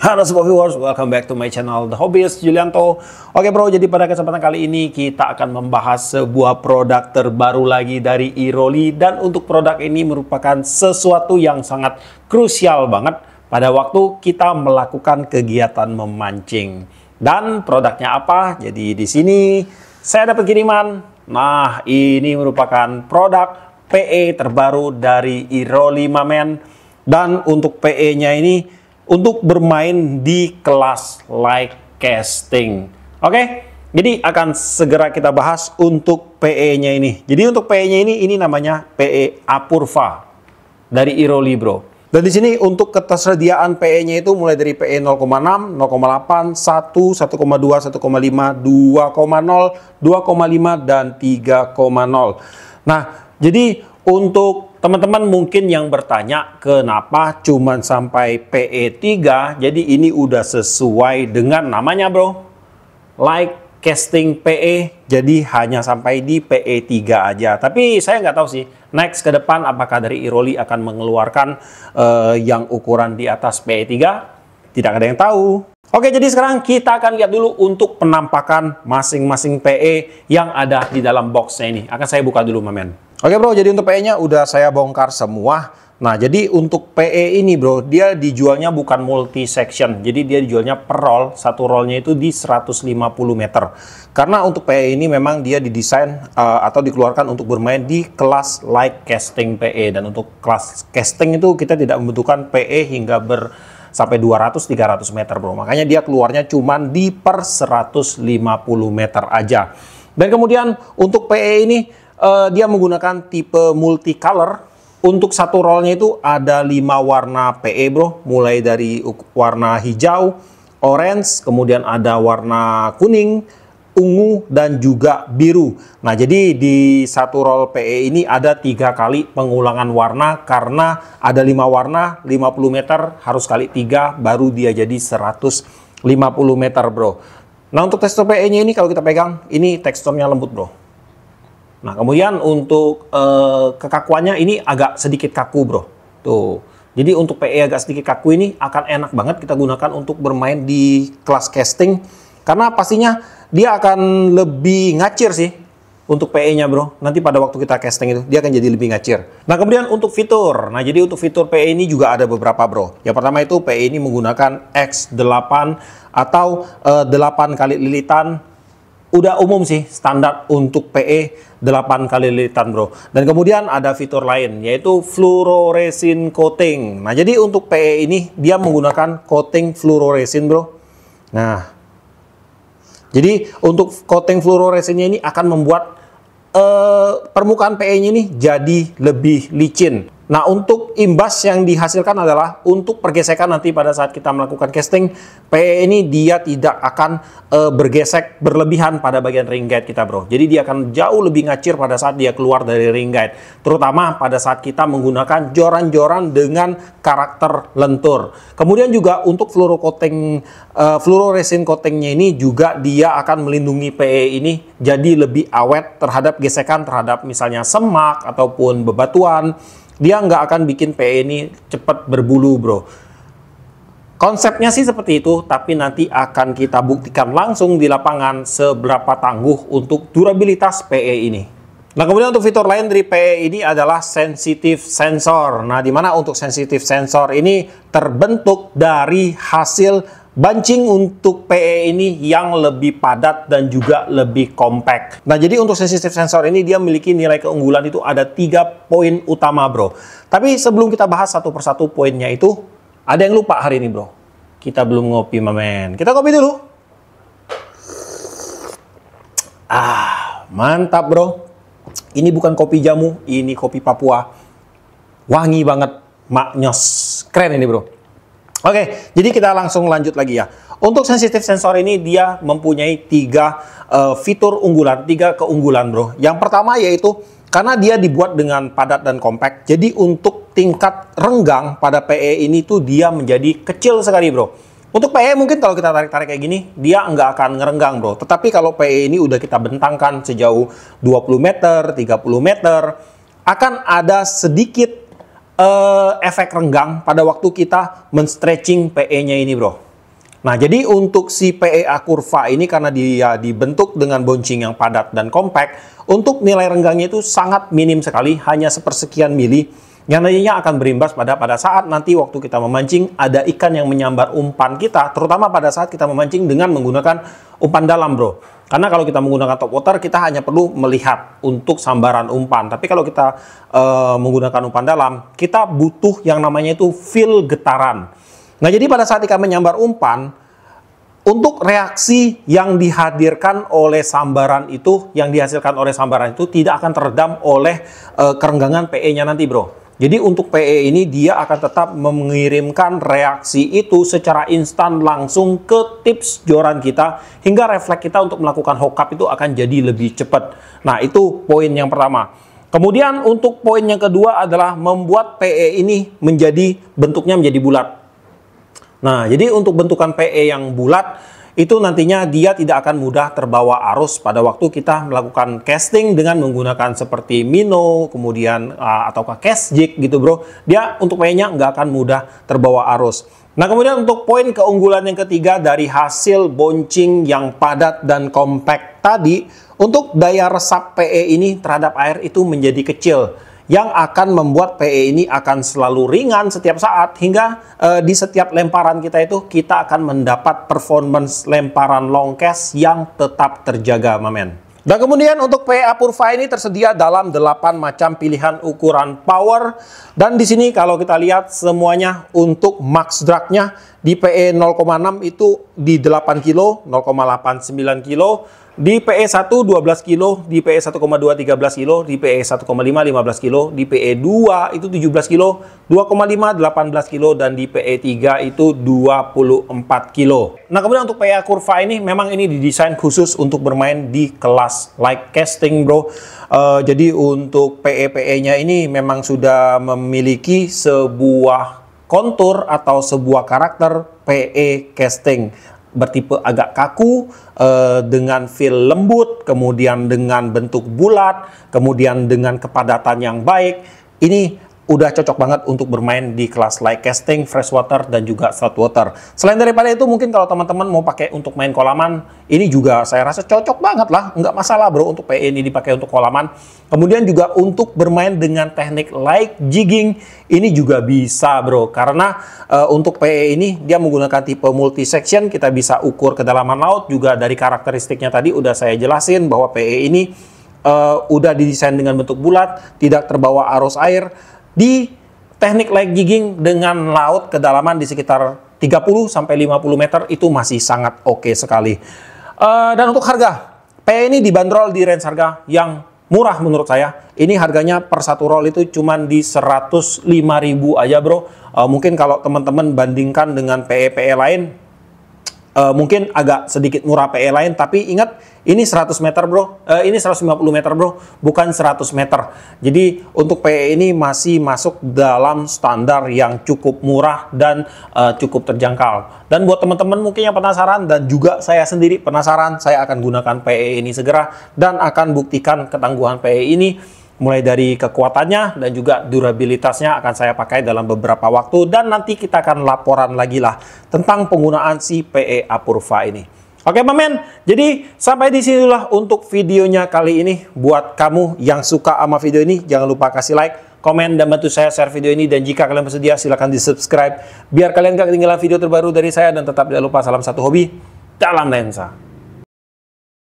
Halo Sobat Viewers, welcome back to my channel The Hobbyist Julianto. Oke bro, jadi pada kesempatan kali ini kita akan membahas sebuah produk terbaru lagi dari Iroli. Dan untuk produk ini merupakan sesuatu yang sangat krusial banget pada waktu kita melakukan kegiatan memancing. Dan produknya apa? Jadi di sini saya dapat kiriman. Nah, ini merupakan produk PE terbaru dari Iroli Mamen. Dan untuk PE-nya ini untuk bermain di kelas light casting. Oke, jadi akan segera kita bahas untuk PE-nya ini. Jadi untuk PE-nya ini namanya PE Apurva dari Iroli bro. Dan di sini untuk ketersediaan PE-nya itu mulai dari PE 0,6, 0,8, 1, 1,2, 1,5, 2,0, 2,5 dan 3,0. Nah, jadi untuk teman-teman mungkin yang bertanya kenapa cuman sampai PE 3, jadi ini udah sesuai dengan namanya bro. Light casting PE, jadi hanya sampai di PE 3 aja. Tapi saya nggak tahu sih, next ke depan apakah dari Iroli akan mengeluarkan yang ukuran di atas PE 3? Tidak ada yang tahu. Oke, jadi sekarang kita akan lihat dulu untuk penampakan masing-masing PE yang ada di dalam boxnya ini. Akan saya buka dulu Mamen. Oke bro, jadi untuk PE-nya udah saya bongkar semua. Nah, jadi untuk PE ini bro, dia dijualnya bukan multi section. Jadi dia dijualnya per roll, satu rollnya itu di 150 meter. Karena untuk PE ini memang dia didesain atau dikeluarkan untuk bermain di kelas light casting PE. Dan untuk kelas casting itu kita tidak membutuhkan PE hingga sampai 200-300 meter bro. Makanya dia keluarnya cuman di per 150 meter aja. Dan kemudian untuk PE ini dia menggunakan tipe multicolor. Untuk satu rollnya itu ada 5 warna PE bro, mulai dari warna hijau, orange, kemudian ada warna kuning, ungu, dan juga biru. Nah, jadi di satu roll PE ini ada 3 kali pengulangan warna karena ada 5 warna, 50 meter harus kali 3 baru dia jadi 150 meter bro. Nah, untuk tekstur PE-nya ini kalau kita pegang, ini teksturnya lembut bro. Nah, kemudian untuk kekakuannya ini agak sedikit kaku bro. Tuh. Jadi untuk PE agak sedikit kaku ini akan enak banget kita gunakan untuk bermain di kelas casting. Karena pastinya dia akan lebih ngacir sih untuk PE-nya bro. Nanti pada waktu kita casting itu dia akan jadi lebih ngacir. Nah, kemudian untuk fitur. Nah, jadi untuk fitur PE ini juga ada beberapa bro. Yang pertama itu PE ini menggunakan X8 atau 8 kali lilitan. Udah umum sih standar untuk PE 8 kali lilitan bro. Dan kemudian ada fitur lain yaitu fluoresin coating. Nah, jadi untuk PE ini dia menggunakan coating fluoresin bro. Nah, jadi untuk coating fluoresinnya ini akan membuat permukaan PE-nya ini jadi lebih licin. Nah, untuk imbas yang dihasilkan adalah untuk pergesekan nanti pada saat kita melakukan casting, PE ini dia tidak akan bergesek berlebihan pada bagian ring guide kita bro. Jadi dia akan jauh lebih ngacir pada saat dia keluar dari ring guide. Terutama pada saat kita menggunakan joran-joran dengan karakter lentur. Kemudian juga untuk fluoresin coatingnya ini juga dia akan melindungi PE ini jadi lebih awet terhadap gesekan terhadap misalnya semak ataupun bebatuan. Dia nggak akan bikin PE ini cepat berbulu bro. Konsepnya sih seperti itu, tapi nanti akan kita buktikan langsung di lapangan seberapa tangguh untuk durabilitas PE ini. Nah, kemudian untuk fitur lain dari PE ini adalah sensitive sensor. Nah, dimana untuk sensitive sensor ini terbentuk dari hasil bancing untuk PE ini yang lebih padat dan juga lebih compact. Nah, jadi untuk sensitive sensor ini dia memiliki nilai keunggulan itu ada 3 poin utama bro. Tapi sebelum kita bahas satu persatu poinnya itu, ada yang lupa hari ini bro. Kita belum ngopi Mamen. Kita kopi dulu. Mantap bro. Ini bukan kopi jamu, ini kopi Papua. Wangi banget, maknyos. Keren ini bro. Oke, jadi kita langsung lanjut lagi ya. Untuk sensitive sensor ini dia mempunyai 3 fitur unggulan, 3 keunggulan bro. Yang pertama yaitu karena dia dibuat dengan padat dan compact, jadi untuk tingkat renggang pada PE ini tuh dia menjadi kecil sekali bro. Untuk PE mungkin kalau kita tarik-tarik kayak gini, dia nggak akan ngerenggang bro. Tetapi kalau PE ini udah kita bentangkan sejauh 20 meter, 30 meter, akan ada sedikit efek renggang pada waktu kita men-stretching PE-nya ini bro. Nah, jadi untuk si PEA kurva ini karena dia dibentuk dengan bouncing yang padat dan compact, untuk nilai renggangnya itu sangat minim sekali, hanya sepersekian mili, yang nantinya akan berimbas pada saat nanti waktu kita memancing ada ikan yang menyambar umpan kita, terutama pada saat kita memancing dengan menggunakan umpan dalam, bro. Karena kalau kita menggunakan top water, kita hanya perlu melihat untuk sambaran umpan. Tapi kalau kita menggunakan umpan dalam, kita butuh yang namanya itu feel getaran. Nah, jadi pada saat ikan menyambar umpan, untuk reaksi yang dihadirkan oleh sambaran itu, yang dihasilkan oleh sambaran itu tidak akan teredam oleh kerenggangan PE-nya nanti, bro. Jadi untuk PE ini dia akan tetap mengirimkan reaksi itu secara instan langsung ke tips joran kita, hingga refleks kita untuk melakukan hook up itu akan jadi lebih cepat. Nah, itu poin yang pertama. Kemudian untuk poin yang kedua adalah membuat PE ini bentuknya menjadi bulat. Nah, jadi untuk bentukan PE yang bulat itu nantinya dia tidak akan mudah terbawa arus pada waktu kita melakukan casting dengan menggunakan seperti minnow, kemudian ataukah cast jig gitu, bro. Dia untuk PE-nya nggak akan mudah terbawa arus. Nah, kemudian untuk poin keunggulan yang ketiga dari hasil bouncing yang padat dan compact tadi, untuk daya resap PE ini terhadap air itu menjadi kecil, yang akan membuat PE ini akan selalu ringan setiap saat, hingga di setiap lemparan kita itu kita akan mendapat performance lemparan long cast yang tetap terjaga, mamen. Dan kemudian untuk PE Apurva ini tersedia dalam 8 macam pilihan ukuran power, dan di sini kalau kita lihat semuanya untuk max drag-nya di PE 0,6 itu di 8 kilo, 0,89 kilo, di PE1 12 kilo, di PE 1,2 13 kilo, di PE 1,5 15 kilo, di PE 2 itu 17 kilo, 2,5 18 kilo, dan di PE 3 itu 24 kilo. Nah, kemudian untuk PE kurva ini memang ini didesain khusus untuk bermain di kelas light casting, bro. Jadi untuk PE-PE-nya ini memang sudah memiliki sebuah kontur atau sebuah karakter PE casting bertipe agak kaku, dengan feel lembut, kemudian dengan bentuk bulat, kemudian dengan kepadatan yang baik. Ini udah cocok banget untuk bermain di kelas light casting, freshwater, dan juga saltwater. Selain daripada itu, mungkin kalau teman-teman mau pakai untuk main kolaman, ini juga saya rasa cocok banget lah. Nggak masalah, bro, untuk PE ini dipakai untuk kolaman. Kemudian juga untuk bermain dengan teknik light jigging, ini juga bisa, bro. Karena untuk PE ini, dia menggunakan tipe multi section, kita bisa ukur kedalaman laut. Juga dari karakteristiknya tadi udah saya jelasin bahwa PE ini udah didesain dengan bentuk bulat, tidak terbawa arus air. Di teknik light jigging dengan laut kedalaman di sekitar 30-50 meter itu masih sangat oke sekali. Dan untuk harga, PE ini dibanderol di range harga yang murah menurut saya. Ini harganya per satu roll itu cuma di 105.000 aja, bro. Mungkin kalau teman-teman bandingkan dengan PE-PE lain, mungkin agak sedikit murah PE lain, tapi ingat ini 100 meter, bro. Ini 150 meter, bro, bukan 100 meter. Jadi untuk PE ini masih masuk dalam standar yang cukup murah dan cukup terjangkau. Dan buat teman-teman mungkin yang penasaran, dan juga saya sendiri penasaran, saya akan gunakan PE ini segera dan akan buktikan ketangguhan PE ini. Mulai dari kekuatannya dan juga durabilitasnya akan saya pakai dalam beberapa waktu, dan nanti kita akan laporan lagi lah tentang penggunaan si PE Apurva ini. Oke, mamen. Jadi sampai di sinilah untuk videonya kali ini. Buat kamu yang suka sama video ini, jangan lupa kasih like, komen, dan bantu saya share video ini. Dan jika kalian bersedia, silahkan di subscribe biar kalian gak ketinggalan video terbaru dari saya. Dan tetap tidak lupa salam satu hobi dalam lensa.